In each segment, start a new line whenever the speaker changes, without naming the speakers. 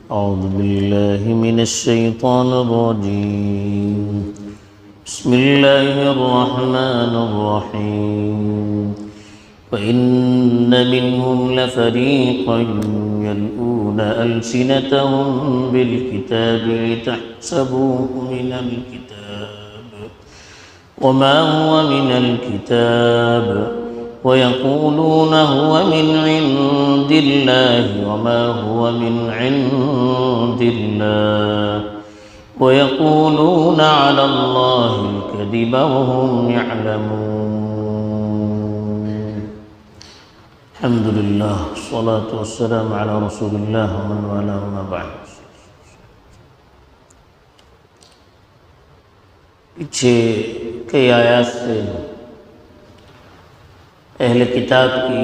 أعوذ بالله من الشيطان الرجيم. بسم الله الرحمن الرحيم. وإن منهم لفريقا يلؤون ألسنتهم بالكتاب لتحسبوه من الكتاب وما هو من الكتاب ويقولون هو من عند الله وما هو من عند الله ويقولون على الله الكذب وهم يعلمون. الحمد لله والصلاة والسلام على رسول الله ومن والاه ما بعد. پیچھے کئی آیات سے اہل کتاب کی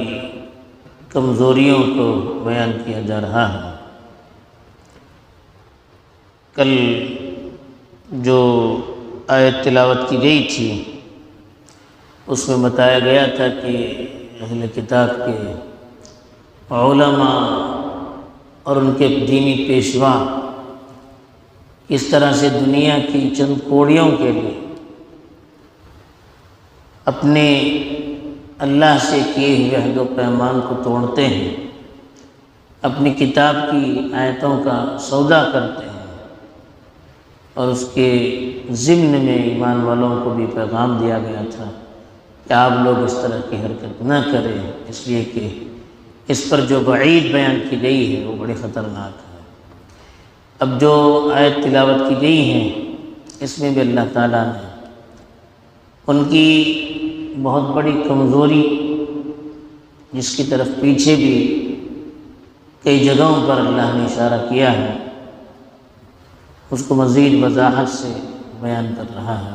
کمزوریوں کو بیان کیا جا رہا ہے. کل جو آیت تلاوت کی گئی تھی اس میں بتایا گیا تھا کہ اہل کتاب کے علماء اور ان کے دینی پیشوا کس طرح سے دنیا کی چند کوڑیوں کے لیے اپنے اللہ سے کیے ہوئے عہد و پیمان کو توڑتے ہیں، اپنی کتاب کی آیتوں کا سودا کرتے ہیں، اور اس کے ضمن میں ایمان والوں کو بھی پیغام دیا گیا تھا کہ آپ لوگ اس طرح کی حرکت نہ کریں، اس لیے کہ اس پر جو وعید بیان کی گئی ہے وہ بڑی خطرناک ہے. اب جو آیت تلاوت کی گئی ہیں اس میں بھی اللہ تعالیٰ نے ان کی بہت بڑی کمزوری، جس کی طرف پیچھے بھی کئی جگہوں پر اللہ نے اشارہ کیا ہے، اس کو مزید وضاحت سے بیان کر رہا ہے.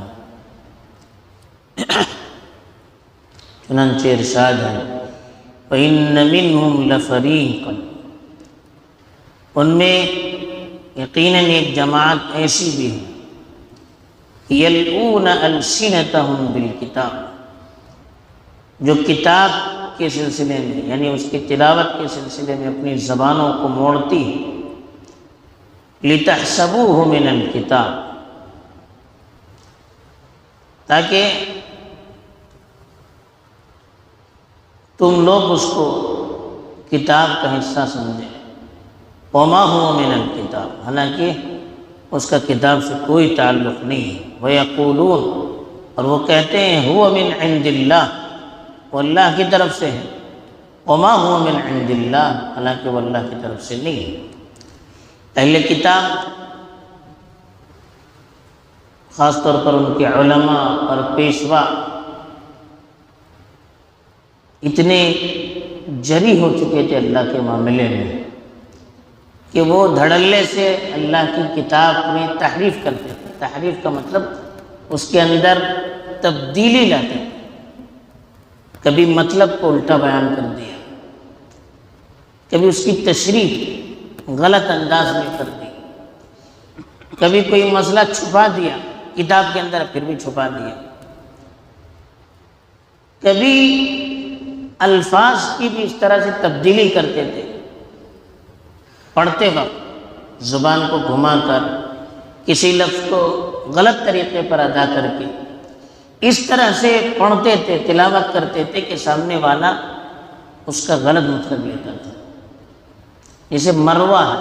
چنانچہ ارشاد ہے وَإِنَّ مِنْهُمْ لَفَرِيقًا، ان میں یقیناً ایک جماعت ایسی بھی ہے يَلْؤُونَ أَلْسِنَتَهُمْ بِالْكِتَابِ، جو کتاب کے سلسلے میں یعنی اس کی تلاوت کے سلسلے میں اپنی زبانوں کو موڑتی ہے. لِتَحْسَبُوهُ مِنَ الْكِتَابِ، تاکہ تم لوگ اس کو کتاب کا حصہ سمجھیں. وَمَا هُوَ مِنَ الْكِتَابِ، حالانکہ اس کا کتاب سے کوئی تعلق نہیں ہے. وَيَقُولُونَ، اور وہ کہتے ہیں هُوَ مِنْ عِنْدِ اللَّهِ، وہ اللہ کی طرف سے ہے. وَمَا هُوَ مِنْ عِنْدِ اللَّهِ، حالانکہ وہ اللہ کی طرف سے نہیں ہے. اہل کتاب خاص طور پر ان کے علماء اور پیشوا اتنے جری ہو چکے تھے اللہ کے معاملے میں کہ وہ دھڑلے سے اللہ کی کتاب میں تحریف کرتے تھے. تحریف کا مطلب اس کے اندر تبدیلی لاتے تھے. کبھی مطلب کو الٹا بیان کر دیا، کبھی اس کی تشریح غلط انداز میں کر دی، کبھی کوئی مسئلہ چھپا دیا کتاب کے اندر پھر بھی چھپا دیا، کبھی الفاظ کی بھی اس طرح سے تبدیلی کرتے تھے. پڑھتے وقت زبان کو گھما کر کسی لفظ کو غلط طریقے پر ادا کر کے اس طرح سے پڑھتے تھے، تلاوت کرتے تھے کہ سامنے والا اس کا غلط مطلب لیتا تھا. جیسے مروہ ہے،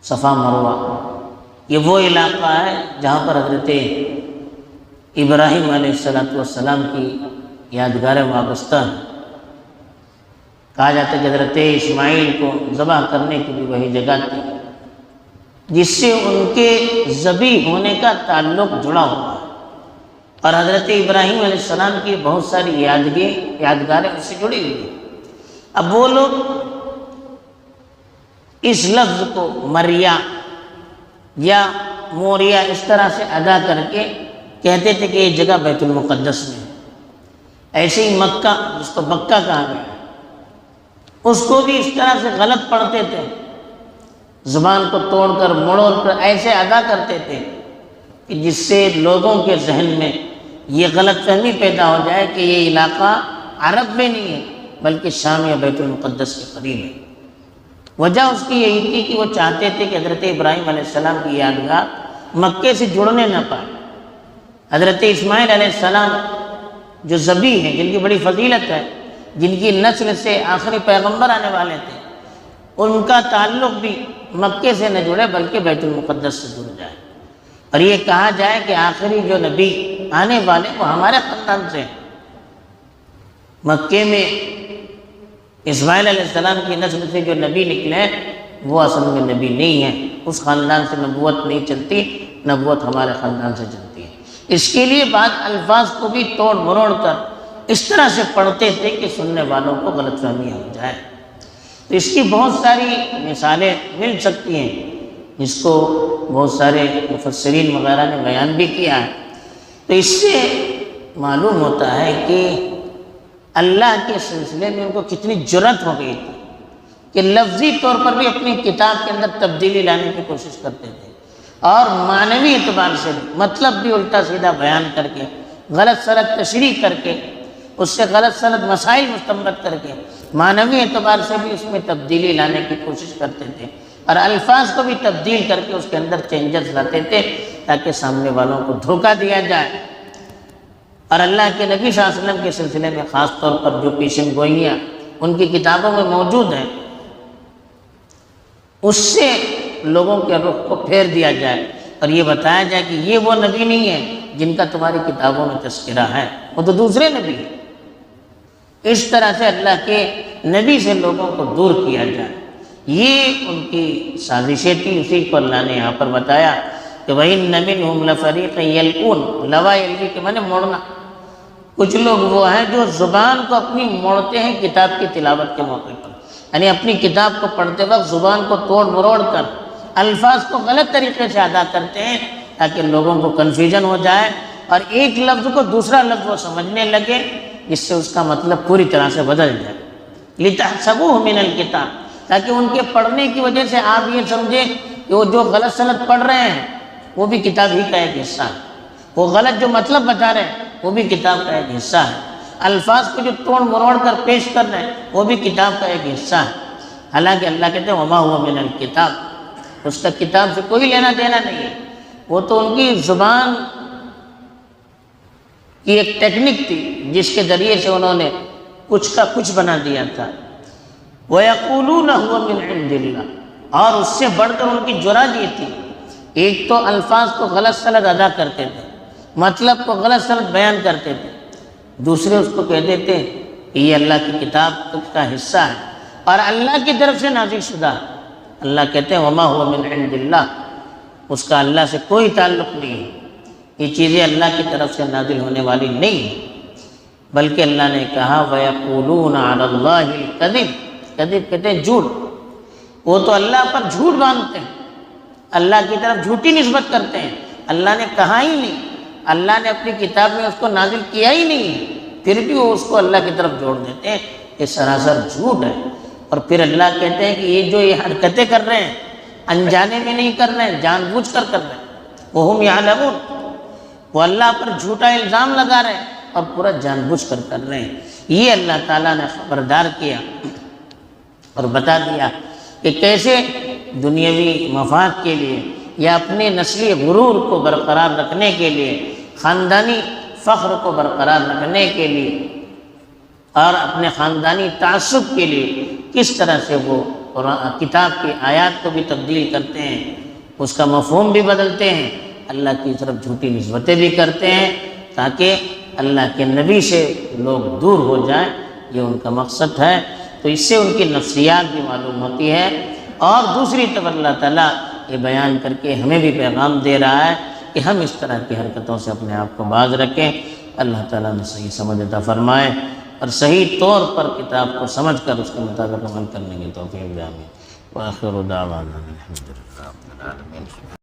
صفا مروہ، یہ وہ علاقہ ہے جہاں پر حضرت ابراہیم علیہ السلام کی یادگاریں وابستہ ہیں. کہا جاتا ہے کہ حضرت اسماعیل کو ذبح کرنے کی بھی وہی جگہ تھی جس سے ان کے ذبح ہونے کا تعلق جڑا ہوا ہے، اور حضرت ابراہیم علیہ السلام کی بہت ساری یادگاریں اس سے جڑی ہوئی ہیں. اب وہ لوگ اس لفظ کو مریا یا موریا اس طرح سے ادا کر کے کہتے تھے کہ یہ جگہ بیت المقدس میں ہے. ایسے ہی مکہ، جس کو مکہ کہا گیا، اس کو بھی اس طرح سے غلط پڑھتے تھے، زبان کو توڑ کر موڑ کر ایسے ادا کرتے تھے کہ جس سے لوگوں کے ذہن میں یہ غلط فہمی پیدا ہو جائے کہ یہ علاقہ عرب میں نہیں ہے بلکہ شام یا بیت المقدس کے قریب ہے. وجہ اس کی یہی تھی کہ وہ چاہتے تھے کہ حضرت ابراہیم علیہ السلام کی یادگار مکے سے جڑنے نہ پائے۔ حضرت اسماعیل علیہ السلام جو ذبیح ہیں، جن کی بڑی فضیلت ہے، جن کی نسل سے آخری پیغمبر آنے والے تھے، ان کا تعلق بھی مکے سے نہ جڑے بلکہ بیت المقدس سے جڑ جائے، اور یہ کہا جائے کہ آخری جو نبی آنے والے وہ ہمارے خاندان سے ہیں۔ مکے میں اسماعیل علیہ السلام کی نسل سے جو نبی نکلے وہ اصل میں نبی نہیں ہیں، اس خاندان سے نبوت نہیں چلتی، نبوت ہمارے خاندان سے چلتی ہے۔ اس کے لیے بعض الفاظ کو بھی توڑ مروڑ کر اس طرح سے پڑھتے تھے کہ سننے والوں کو غلط فہمی ہو جائے۔ تو اس کی بہت ساری مثالیں مل سکتی ہیں، جس کو بہت سارے مفسرین وغیرہ نے بیان بھی کیا ہے۔ تو اس سے معلوم ہوتا ہے کہ اللہ کے سلسلے میں ان کو کتنی جرأت ہو گئی تھی کہ لفظی طور پر بھی اپنی کتاب کے اندر تبدیلی لانے کی کوشش کرتے تھے، اور معنوی اعتبار سے بھی مطلب بھی الٹا سیدھا بیان کر کے، غلط سلط تشریح کر کے، اس سے غلط سلط مسائل مستنبط کر کے، معنوی اعتبار سے بھی اس میں تبدیلی لانے کی کوشش کرتے تھے، اور الفاظ کو بھی تبدیل کر کے اس کے اندر چینجز لاتے تھے تاکہ سامنے والوں کو دھوکہ دیا جائے۔ اور اللہ کے نبی صلی اللہ علیہ وسلم کے سلسلے میں خاص طور پر جو پیشن گوئیاں ان کی کتابوں میں موجود ہیں، اس سے لوگوں کے رخ کو پھیر دیا جائے اور یہ بتایا جائے کہ یہ وہ نبی نہیں ہے جن کا تمہاری کتابوں میں تذکرہ ہے، وہ تو دوسرے نبی ہیں۔ اس طرح سے اللہ کے نبی سے لوگوں کو دور کیا جائے، یہ ان کی سازشیں تھی۔ اسی کو اللہ نے یہاں پر بتایا کہ وَإِنَّ مِنْهُمْ لَفَرِيقًا يَلْقُونَ، لوا یلوی کے معنی موڑنا۔ کچھ لوگ وہ ہیں جو زبان کو اپنی موڑتے ہیں کتاب کی تلاوت کے موقع پر، یعنی اپنی کتاب کو پڑھتے وقت زبان کو توڑ مروڑ کر الفاظ کو غلط طریقے سے ادا کرتے ہیں تاکہ لوگوں کو کنفیوژن ہو جائے اور ایک لفظ کو دوسرا لفظ وہ سمجھنے لگے، جس سے اس کا مطلب پوری طرح سے بدل جائے۔ لِتَحْسَبُوهُ مِنَ الْكِتَابِ، تاکہ ان کے پڑھنے کی وجہ سے آپ یہ سمجھیں کہ وہ جو غلط سلط پڑھ رہے ہیں وہ بھی کتاب ہی کا ایک حصہ ہے، وہ غلط جو مطلب بتا رہے ہیں وہ بھی کتاب کا ایک حصہ ہے، الفاظ کو جو توڑ مروڑ کر پیش کر رہے ہیں وہ بھی کتاب کا ایک حصہ ہے۔ حالانکہ اللہ کہتے ہیں وَمَا هُوَ مِنَ الْكِتَابِ، اس کا کتاب سے کوئی لینا دینا نہیں ہے، وہ تو ان کی زبان کی ایک ٹیکنک تھی جس کے ذریعے سے انہوں نے کچھ کا کچھ بنا دیا تھا۔ وَيَقُولُونَ هُوَ مِنْ عِنْدِ اللَّهِ، اور اس سے بڑھ کر ان کی جرأت یہ تھی، ایک تو الفاظ کو غلط سلط ادا کرتے تھے، مطلب کو غلط سلط بیان کرتے تھے، دوسرے اس کو کہتے تھے کہ یہ اللہ کی کتاب کا حصہ ہے اور اللہ کی طرف سے نازل شدہ ہے۔ اللہ کہتے ہیں وَمَا هُوَ مِنْ عِنْدِ اللَّهِ، اس کا اللہ سے کوئی تعلق نہیں ہے، یہ چیزیں اللہ کی طرف سے نازل ہونے والی نہیں ہیں، بلکہ اللہ نے کہا وَيَقُولُونَ عَلَى اللَّهِ الْكَذِبَ، کذب کہتے ہیں جھوٹ، وہ تو اللہ پر جھوٹ باندھتے ہیں، اللہ کی طرف جھوٹی نسبت کرتے ہیں، اللہ نے کہا ہی نہیں، اللہ نے اپنی کتاب میں اس کو نازل کیا ہی نہیں ہے، پھر بھی وہ اس کو اللہ کی طرف جوڑ دیتے ہیں، یہ سراسر جھوٹ ہے۔ اور پھر اللہ کہتے ہیں کہ یہ جو یہ حرکتیں کر رہے ہیں انجانے میں نہیں کر رہے ہیں، جان بوجھ کر رہے ہیں، وَهُمْ يَعْلَمُونَ، وہ اللہ پر جھوٹا الزام لگا رہے ہیں اور پورا جان بوجھ کر رہے ہیں۔ یہ اللہ تعالیٰ نے خبردار کیا اور بتا دیا کہ کیسے دنیاوی مفاد کے لیے یا اپنے نسلی غرور کو برقرار رکھنے کے لیے، خاندانی فخر کو برقرار رکھنے کے لیے اور اپنے خاندانی تعصب کے لیے کس طرح سے وہ کتاب کی آیات کو بھی تبدیل کرتے ہیں، اس کا مفہوم بھی بدلتے ہیں، اللہ کی طرف جھوٹی نسبتیں بھی کرتے ہیں تاکہ اللہ کے نبی سے لوگ دور ہو جائیں، یہ ان کا مقصد ہے۔ تو اس سے ان کی نفسیات بھی معلوم ہوتی ہے، اور دوسری طرف اللہ تعالیٰ یہ بیان کر کے ہمیں بھی پیغام دے رہا ہے کہ ہم اس طرح کی حرکتوں سے اپنے آپ کو باز رکھیں۔ اللہ تعالیٰ نے صحیح سمجھ عطا فرمائے اور صحیح طور پر کتاب کو سمجھ کر اس کے مطابق عمل کرنے کی توفیق دے۔ آمین۔ وآخر دعوانا الحمد للہ رب العالمین۔